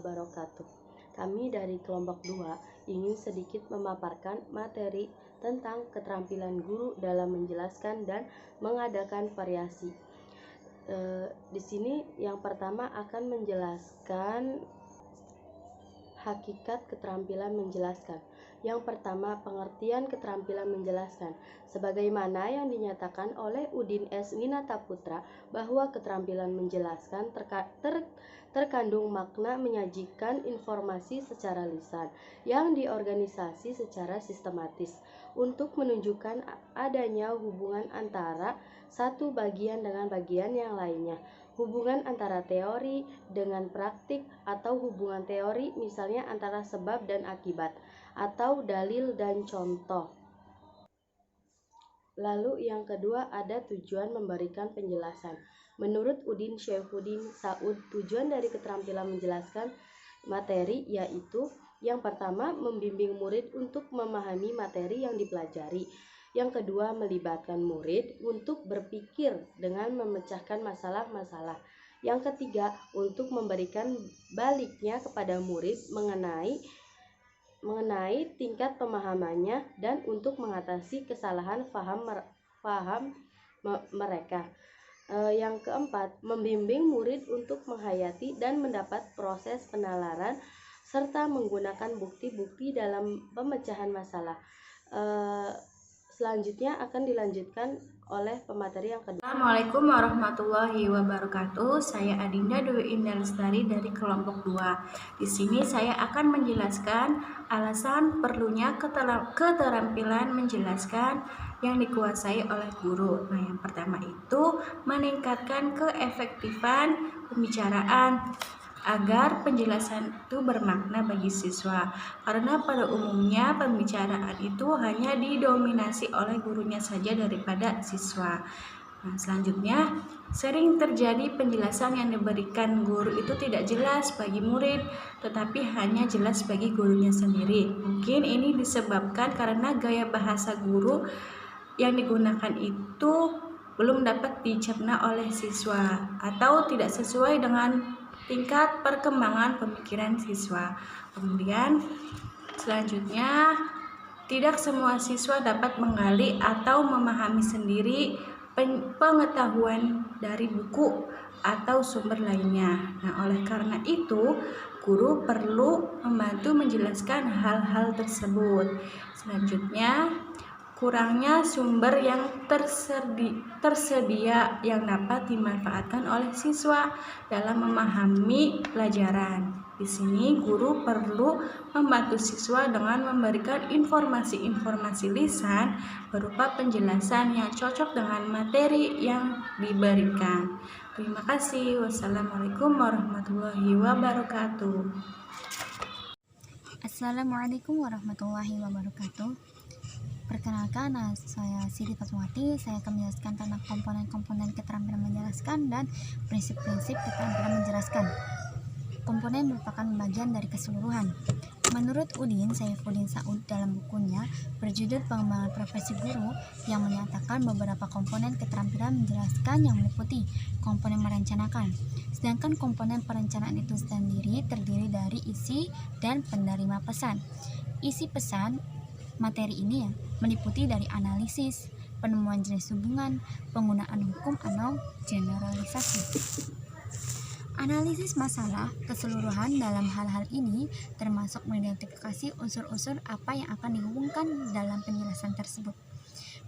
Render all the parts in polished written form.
wabarakatuh. Kami dari kelompok 2 ingin sedikit memaparkan materi tentang keterampilan guru dalam menjelaskan dan mengadakan variasi. Di sini yang pertama akan menjelaskan hakikat keterampilan menjelaskan. Yang pertama, pengertian keterampilan menjelaskan. Sebagaimana yang dinyatakan oleh Udin S. Winataputra bahwa keterampilan menjelaskan terkandung makna menyajikan informasi secara lisan yang diorganisasi secara sistematis untuk menunjukkan adanya hubungan antara satu bagian dengan bagian yang lainnya, hubungan antara teori dengan praktik, atau hubungan teori misalnya antara sebab dan akibat, atau dalil dan contoh. Lalu yang kedua ada tujuan memberikan penjelasan. Menurut Udin Syaifuddin Saud, tujuan dari keterampilan menjelaskan materi yaitu yang pertama, membimbing murid untuk memahami materi yang dipelajari. Yang kedua, melibatkan murid untuk berpikir dengan memecahkan masalah-masalah. Yang ketiga, untuk memberikan baliknya kepada murid mengenai tingkat pemahamannya dan untuk mengatasi kesalahan paham mereka. Yang keempat, membimbing murid untuk menghayati dan mendapat proses penalaran serta menggunakan bukti-bukti dalam pemecahan masalah. Selanjutnya akan dilanjutkan oleh pemateri yang kedua. Assalamualaikum warahmatullahi wabarakatuh. Saya Adinda Dwi Indah Lestari dari kelompok 2. Di sini saya akan menjelaskan alasan perlunya keterampilan menjelaskan yang dikuasai oleh guru. Nah, yang pertama itu meningkatkan keefektifan pembicaraan agar penjelasan itu bermakna bagi siswa, karena pada umumnya pembicaraan itu hanya didominasi oleh gurunya saja daripada siswa. Nah, selanjutnya sering terjadi penjelasan yang diberikan guru itu tidak jelas bagi murid, tetapi hanya jelas bagi gurunya sendiri. Mungkin ini disebabkan karena gaya bahasa guru yang digunakan itu belum dapat dicerna oleh siswa atau tidak sesuai dengan tingkat perkembangan pemikiran siswa. Kemudian selanjutnya, tidak semua siswa dapat menggali atau memahami sendiri pengetahuan dari buku atau sumber lainnya. Nah, oleh karena itu, guru perlu membantu menjelaskan hal-hal tersebut. Selanjutnya, kurangnya sumber yang tersedia yang dapat dimanfaatkan oleh siswa dalam memahami pelajaran. Di sini guru perlu membantu siswa dengan memberikan informasi-informasi lisan berupa penjelasan yang cocok dengan materi yang diberikan. Terima kasih. Wassalamualaikum warahmatullahi wabarakatuh. Assalamualaikum warahmatullahi wabarakatuh. Perkenalkan, saya Siti Fatmawati. Saya akan menjelaskan tentang komponen-komponen keterampilan menjelaskan dan prinsip-prinsip keterampilan menjelaskan. Komponen merupakan bagian dari keseluruhan. Menurut Udin Syaifuddin Saud dalam bukunya berjudul Pengembangan Profesi Guru yang menyatakan beberapa komponen keterampilan menjelaskan yang meliputi komponen merencanakan. Sedangkan komponen perencanaan itu sendiri terdiri dari isi dan penerima pesan. Isi pesan materi ini meliputi dari analisis, penemuan jenis hubungan, penggunaan hukum atau generalisasi. Analisis masalah keseluruhan dalam hal-hal ini termasuk mengidentifikasi unsur-unsur apa yang akan dihubungkan dalam penjelasan tersebut.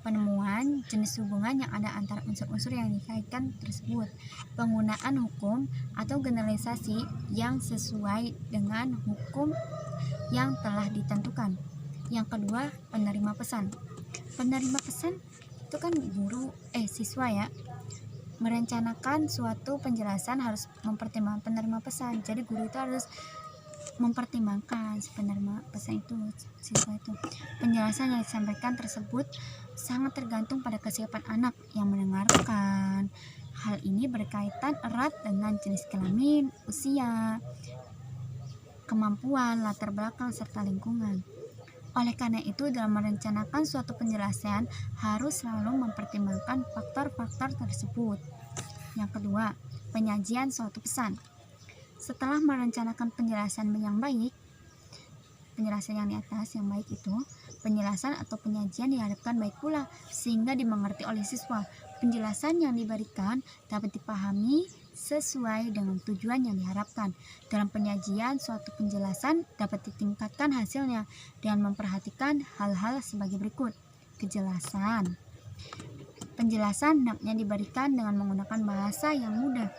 Penemuan jenis hubungan yang ada antara unsur-unsur yang dikaitkan tersebut. Penggunaan hukum atau generalisasi yang sesuai dengan hukum yang telah ditentukan. Yang kedua, penerima pesan. Penerima pesan itu kan siswa ya. Merencanakan suatu penjelasan harus mempertimbangkan penerima pesan. Jadi guru itu harus mempertimbangkan si penerima pesan itu, siswa itu. Penjelasan yang disampaikan tersebut sangat tergantung pada kesiapan anak yang mendengarkan. Hal ini berkaitan erat dengan jenis kelamin, usia, kemampuan, latar belakang, serta lingkungan. Oleh karena itu, dalam merencanakan suatu penjelasan harus selalu mempertimbangkan faktor-faktor tersebut. Yang kedua, penyajian suatu pesan. Setelah merencanakan penjelasan yang baik, penjelasan yang di atas yang baik itu, penjelasan atau penyajian diharapkan baik pula sehingga dimengerti oleh siswa. Penjelasan yang diberikan dapat dipahami sesuai dengan tujuan yang diharapkan. Dalam penyajian, suatu penjelasan dapat ditingkatkan hasilnya dengan memperhatikan hal-hal sebagai berikut. Kejelasan. Penjelasan hendaknya diberikan dengan menggunakan bahasa yang mudah.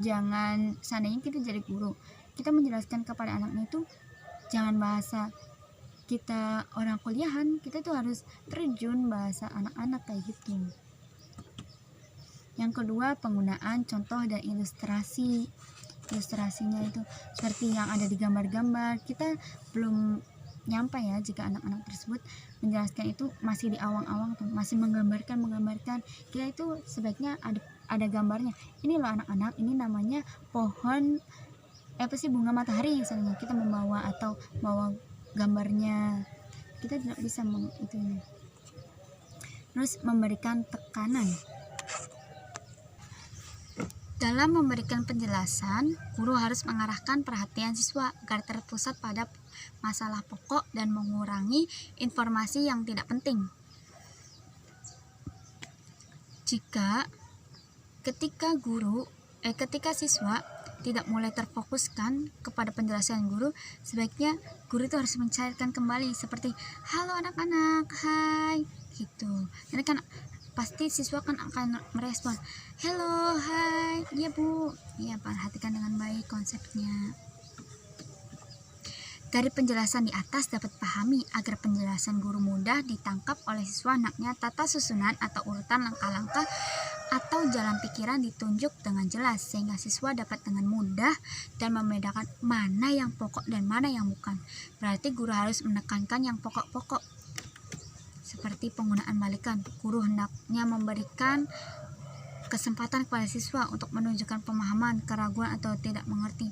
Jangan, seandainya kita jadi guru, kita menjelaskan kepada anaknya itu jangan bahasa kita orang kuliahan, kita tuh harus terjun bahasa anak-anak kayak gitu. Yang kedua, penggunaan contoh dan ilustrasi. Ilustrasinya itu seperti yang ada di gambar-gambar. Kita belum nyampe ya jika anak-anak tersebut menjelaskan itu masih di awang-awang tuh, masih menggambarkan. Kita itu sebaiknya ada gambarnya. Ini loh anak-anak, ini namanya pohon bunga matahari misalnya. Kita membawa atau bawa gambarnya. Kita tidak bisa itu ini. Terus memberikan tekanan. Dalam memberikan penjelasan, guru harus mengarahkan perhatian siswa agar terpusat pada masalah pokok dan mengurangi informasi yang tidak penting. Ketika siswa tidak mulai terfokuskan kepada penjelasan guru, sebaiknya guru itu harus mencairkan kembali seperti halo anak-anak, hai gitu. Jadi kan pasti siswa kan akan merespon hello, hai, iya bu, iya, perhatikan dengan baik konsepnya. Dari penjelasan di atas dapat pahami agar penjelasan guru mudah ditangkap oleh siswa, hendaknya tata susunan atau urutan langkah-langkah atau jalan pikiran ditunjuk dengan jelas sehingga siswa dapat dengan mudah dan membedakan mana yang pokok dan mana yang bukan. Berarti guru harus menekankan yang pokok-pokok seperti penggunaan balikan. Guru hendaknya memberikan kesempatan kepada siswa untuk menunjukkan pemahaman, keraguan atau tidak mengerti.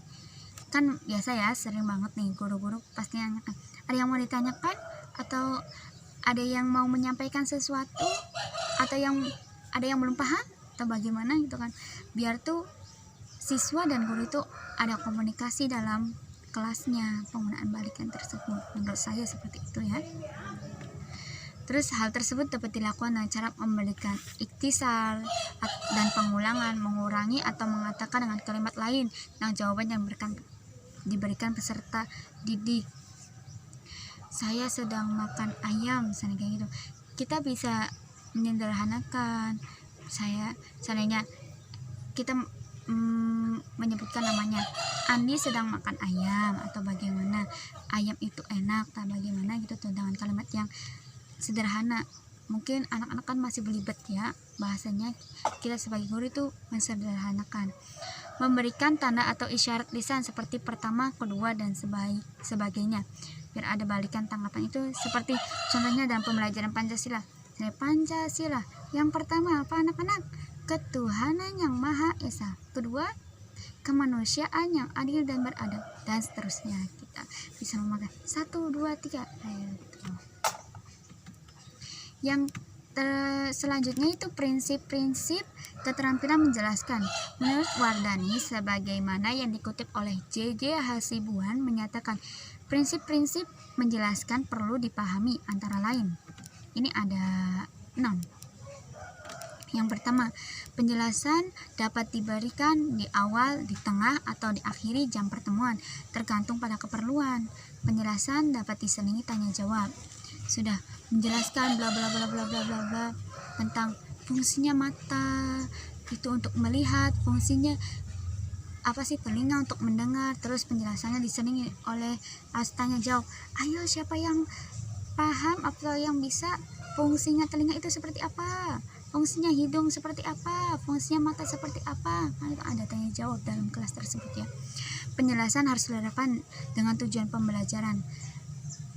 Kan biasa ya, sering banget nih guru-guru pasti nanyakan, ada yang mau ditanyakan atau ada yang mau menyampaikan sesuatu atau ada yang belum paham atau bagaimana gitu kan, biar tuh siswa dan guru itu ada komunikasi dalam kelasnya. Penggunaan balikan tersebut menurut saya seperti itu ya. Terus hal tersebut dapat dilakukan dengan cara memberikan ikhtisar dan pengulangan, mengurangi atau mengatakan dengan kalimat lain yang jawaban yang diberikan peserta didik. Saya sedang makan ayam, misalnya kayak gitu. Kita bisa menyederhanakan. Seandainya kita menyebutkan namanya, Andi sedang makan ayam atau bagaimana, ayam itu enak atau bagaimana gitu tuh, dengan kalimat yang sederhana. Mungkin anak-anak kan masih belibet ya bahasanya, kita sebagai guru itu mensederhanakan. Memberikan tanda atau isyarat lisan seperti pertama, kedua, dan sebagainya biar ada balikan tanggapan itu. Seperti contohnya dalam pembelajaran Pancasila. Pancasila yang pertama apa anak-anak? Ketuhanan yang Maha Esa. Kedua, kemanusiaan yang adil dan beradab, dan seterusnya. Kita bisa memakai 1, 2, 3 Yang selanjutnya itu prinsip-prinsip keterampilan menjelaskan. Menurut Wardani, sebagaimana yang dikutip oleh J.J. Hasibuan menyatakan, prinsip-prinsip menjelaskan perlu dipahami antara lain. Ini ada 6. Yang pertama, penjelasan dapat diberikan di awal, di tengah, atau di akhiri jam pertemuan, tergantung pada keperluan. Penjelasan dapat diselingi tanya jawab. Sudah menjelaskan bla bla bla bla bla bla bla tentang fungsinya mata itu untuk melihat, fungsinya apa sih telinga untuk mendengar, terus penjelasannya diselingi oleh tanya jawab. Ayo, siapa yang paham atau yang bisa fungsinya telinga itu seperti apa, fungsinya hidung seperti apa, fungsinya mata seperti apa. Nah, itu ada tanya jawab dalam kelas tersebut ya. Penjelasan harus relevan dengan tujuan pembelajaran.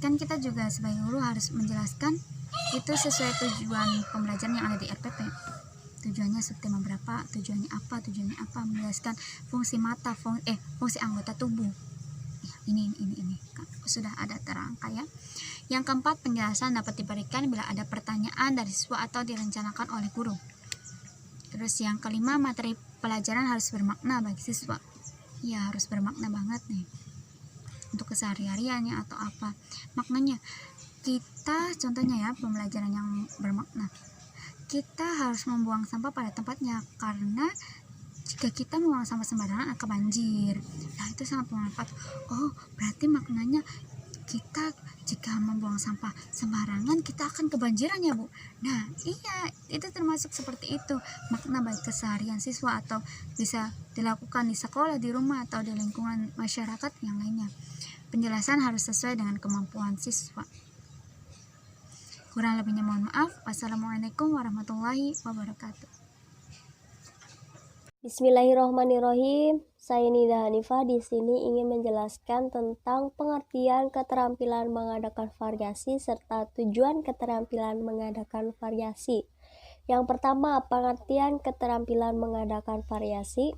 Kan kita juga sebagai guru harus menjelaskan itu sesuai tujuan pembelajaran yang ada di RPP. Tujuannya subtema berapa, tujuannya apa, menjelaskan fungsi mata, fungsi anggota tubuh. Ya, ini sudah ada terangka ya. Yang keempat, penjelasan dapat diberikan bila ada pertanyaan dari siswa atau direncanakan oleh guru. Terus yang kelima, materi pelajaran harus bermakna bagi siswa. ya harus bermakna banget nih untuk kesehariannya atau apa maknanya. Kita contohnya ya pembelajaran yang bermakna, kita harus membuang sampah pada tempatnya karena jika kita membuang sampah sembarangan akan banjir. Nah itu sangat bermanfaat. Oh berarti maknanya kita jika membuang sampah sembarangan kita akan kebanjiran ya Bu. Nah iya itu termasuk seperti itu makna baik keseharian siswa atau bisa dilakukan di sekolah, di rumah atau di lingkungan masyarakat yang lainnya. Penjelasan harus sesuai dengan kemampuan siswa. Kurang lebihnya mohon maaf. Wassalamualaikum warahmatullahi wabarakatuh. Bismillahirrohmanirrohim. Saya Nida Hanifah di sini ingin menjelaskan tentang pengertian keterampilan mengadakan variasi serta tujuan keterampilan mengadakan variasi. Yang pertama, pengertian keterampilan mengadakan variasi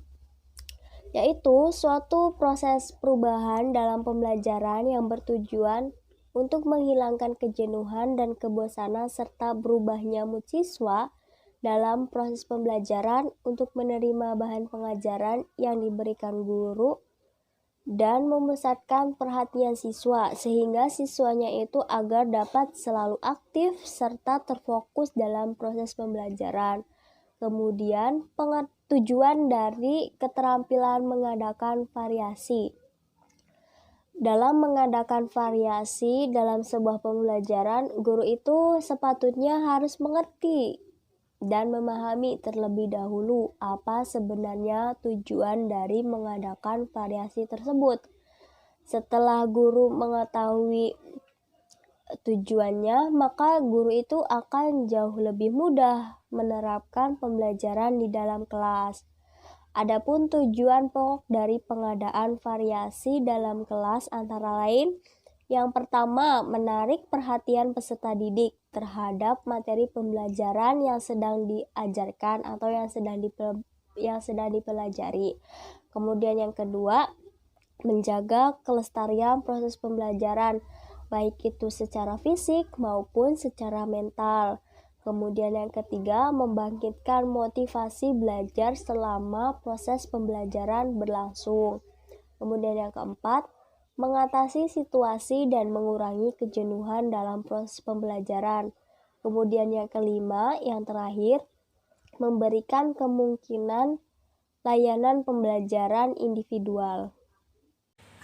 yaitu suatu proses perubahan dalam pembelajaran yang bertujuan untuk menghilangkan kejenuhan dan kebosanan serta berubahnya mood siswa dalam proses pembelajaran untuk menerima bahan pengajaran yang diberikan guru dan memusatkan perhatian siswa sehingga siswanya itu agar dapat selalu aktif serta terfokus dalam proses pembelajaran. Kemudian tujuan dari keterampilan mengadakan variasi. Dalam mengadakan variasi dalam sebuah pembelajaran, guru itu sepatutnya harus mengerti dan memahami terlebih dahulu apa sebenarnya tujuan dari mengadakan variasi tersebut. Setelah guru mengetahui tujuannya, maka guru itu akan jauh lebih mudah menerapkan pembelajaran di dalam kelas. Adapun tujuan pokok dari pengadaan variasi dalam kelas antara lain, yang pertama, menarik perhatian peserta didik terhadap materi pembelajaran yang sedang diajarkan atau yang sedang dipelajari. Kemudian yang kedua, menjaga kelestarian proses pembelajaran, baik itu secara fisik maupun secara mental. Kemudian yang ketiga, membangkitkan motivasi belajar selama proses pembelajaran berlangsung. Kemudian yang keempat, mengatasi situasi dan mengurangi kejenuhan dalam proses pembelajaran. Kemudian yang kelima, yang terakhir, memberikan kemungkinan layanan pembelajaran individual.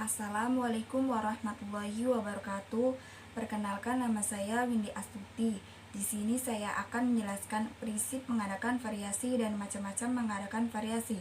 Assalamualaikum warahmatullahi wabarakatuh. Perkenalkan, nama saya Windy Astuti. Di sini saya akan menjelaskan prinsip mengadakan variasi dan macam-macam mengadakan variasi.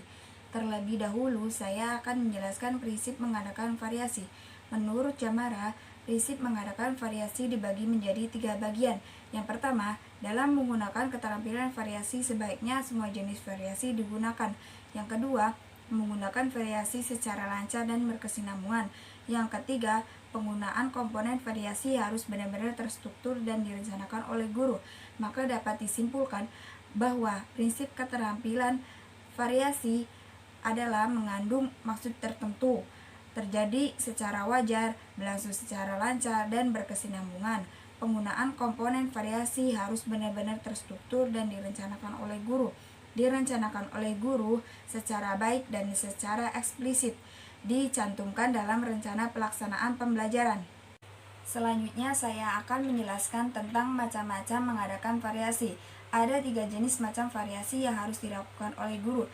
Terlebih dahulu, saya akan menjelaskan prinsip mengadakan variasi. Menurut Jamara, prinsip mengadakan variasi dibagi menjadi 3 bagian. Yang pertama, dalam menggunakan keterampilan variasi sebaiknya semua jenis variasi digunakan. Yang kedua, menggunakan variasi secara lancar dan berkesinambungan. Yang ketiga, penggunaan komponen variasi harus benar-benar terstruktur dan direncanakan oleh guru. Maka dapat disimpulkan bahwa prinsip keterampilan variasi adalah mengandung maksud tertentu, terjadi secara wajar, berlangsung secara lancar, dan berkesinambungan. Penggunaan komponen variasi harus benar-benar terstruktur dan direncanakan oleh guru. Direncanakan oleh guru secara baik dan secara eksplisit, dicantumkan dalam rencana pelaksanaan pembelajaran. Selanjutnya saya akan menjelaskan tentang macam-macam mengadakan variasi. Ada 3 jenis macam variasi yang harus dilakukan oleh guru.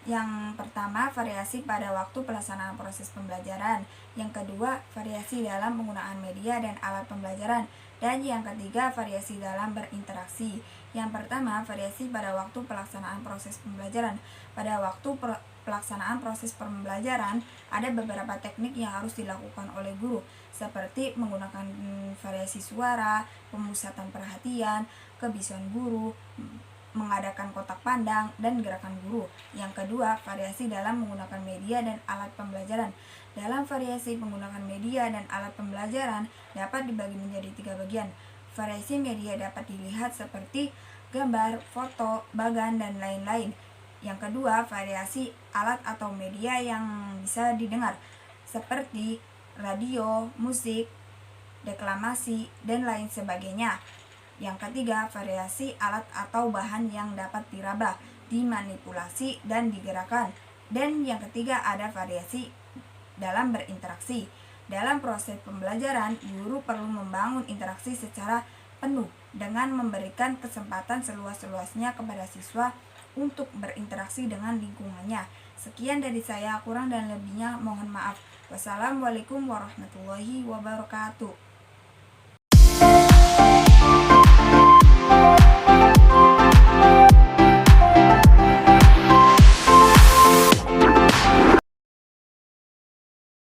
Yang pertama, variasi pada waktu pelaksanaan proses pembelajaran. Yang kedua, variasi dalam penggunaan media dan alat pembelajaran. Dan yang ketiga, variasi dalam berinteraksi. Yang pertama, variasi pada waktu pelaksanaan proses pembelajaran. Pada waktu pelaksanaan proses pembelajaran, ada beberapa teknik yang harus dilakukan oleh guru, seperti menggunakan variasi suara, pemusatan perhatian, kebiasaan guru, mengadakan kotak pandang, dan gerakan guru. Yang kedua, variasi dalam menggunakan media dan alat pembelajaran. Dalam variasi menggunakan media dan alat pembelajaran dapat dibagi menjadi 3 bagian. Variasi media dapat dilihat seperti gambar, foto, bagan, dan lain-lain. Yang kedua, variasi alat atau media yang bisa didengar, seperti radio, musik, deklamasi, dan lain sebagainya. Yang ketiga, variasi alat atau bahan yang dapat diraba, dimanipulasi, dan digerakkan. Dan yang ketiga ada variasi dalam berinteraksi. Dalam proses pembelajaran, guru perlu membangun interaksi secara penuh dengan memberikan kesempatan seluas-luasnya kepada siswa untuk berinteraksi dengan lingkungannya. Sekian dari saya, kurang dan lebihnya mohon maaf. Wassalamualaikum warahmatullahi wabarakatuh.